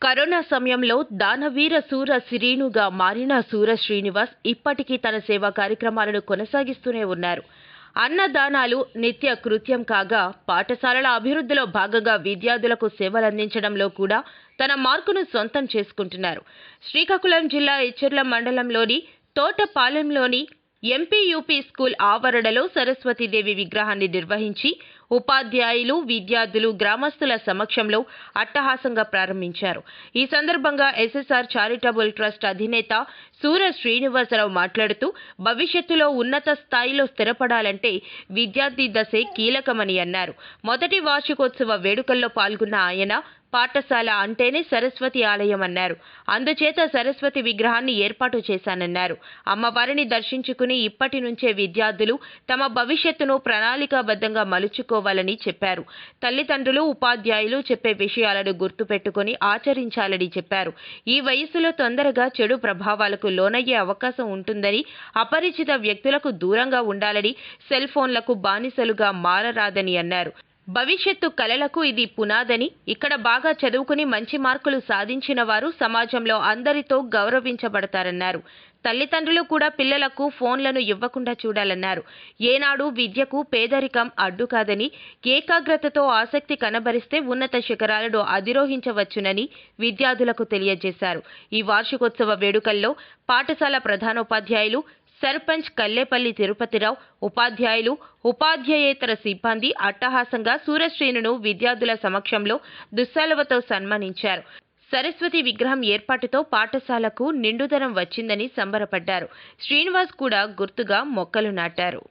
Corona సమయంలో దానవీర శూర శ్రీనుగా మారిన శూర శ్రీనివాస్ ఇప్పటికీ తన సేవా కార్యక్రమాలను కొనసాగిస్తూనే ఉన్నారు. అన్నదానాలు నిత్య కృత్యం కాగా పాఠశాలల అభివృద్ధిలో భాగంగా విద్యార్థులకు సేవలందించడంలో కూడా తన మార్కును సొంతం చేసుకుంటున్నారు. శ్రీకాకుళం జిల్లా ఇచ్చర్ల మండలంలోని తోటపాలెంలోని ఎంపీయూపీ స్కూల్ ఆవరణలో సరస్వతీదేవి విగ్రహాన్ని నిర్వహించి ఉపాధ్యాయులు, విద్యార్థులు, గ్రామస్తుల సమక్షంలో అట్టహాసంగా ప్రారంభించారు. ఈ సందర్భంగా ఎస్ఎస్ఆర్ చారిటబుల్ ట్రస్ట్ అధినేత శూర శ్రీనివాసరావు మాట్లాడుతూ భవిష్యత్తులో ఉన్నత స్థాయిలో స్థిరపడాలంటే విద్యార్థి దశే కీలకమని అన్నారు. మొదటి వార్షికోత్సవ వేడుకల్లో పాల్గొన్న ఆయన పాఠశాల అంటేనే సరస్వతి ఆలయం అన్నారు. అందుచేత సరస్వతి విగ్రహాన్ని ఏర్పాటు చేశానన్నారు. అమ్మవారిని దర్శించుకుని ఇప్పటి నుంచే విద్యార్థులు తమ భవిష్యత్తును ప్రణాళికాబద్ధంగా మలుచుకోవాలని చెప్పారు. తల్లిదండ్రులు, ఉపాధ్యాయులు చెప్పే విషయాలను గుర్తుపెట్టుకుని ఆచరించాలని చెప్పారు. ఈ వయసులో తొందరగా చెడు ప్రభావాలకు లోనయ్యే అవకాశం ఉంటుందని, అపరిచిత వ్యక్తులకు దూరంగా ఉండాలని, సెల్ ఫోన్లకు బానిసలుగా మారరాదని అన్నారు. భవిష్యత్తు కలలకు ఇది పునాదని, ఇక్కడ బాగా చదువుకుని మంచి మార్కులు సాధించిన వారు సమాజంలో అందరితో గౌరవించబడతారన్నారు. తల్లిదండ్రులు కూడా పిల్లలకు ఫోన్లను ఇవ్వకుండా చూడాలన్నారు. ఏనాడు విద్యకు పేదరికం అడ్డు కాదని, ఏకాగ్రతతో ఆసక్తి కనబరిస్తే ఉన్నత శిఖరాలను అధిరోహించవచ్చునని విద్యార్థులకు తెలియజేశారు. ఈ వార్షికోత్సవ వేడుకల్లో పాఠశాల ప్రధానోపాధ్యాయులు, సర్పంచ్ కల్లేపల్లి తిరుపతిరావు, ఉపాధ్యాయులు, ఉపాధ్యాయేతర సిబ్బంది అట్టహాసంగా శూరశ్రీనును విద్యార్థుల సమక్షంలో దుస్సాలువతో సన్మానించారు. సరస్వతి విగ్రహం ఏర్పాటుతో పాఠశాలకు నిండుదనం వచ్చిందని సంబరపడ్డారు. శ్రీనివాస్ కూడా గుర్తుగా మొక్కలు నాటారు.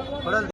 तुम्हाला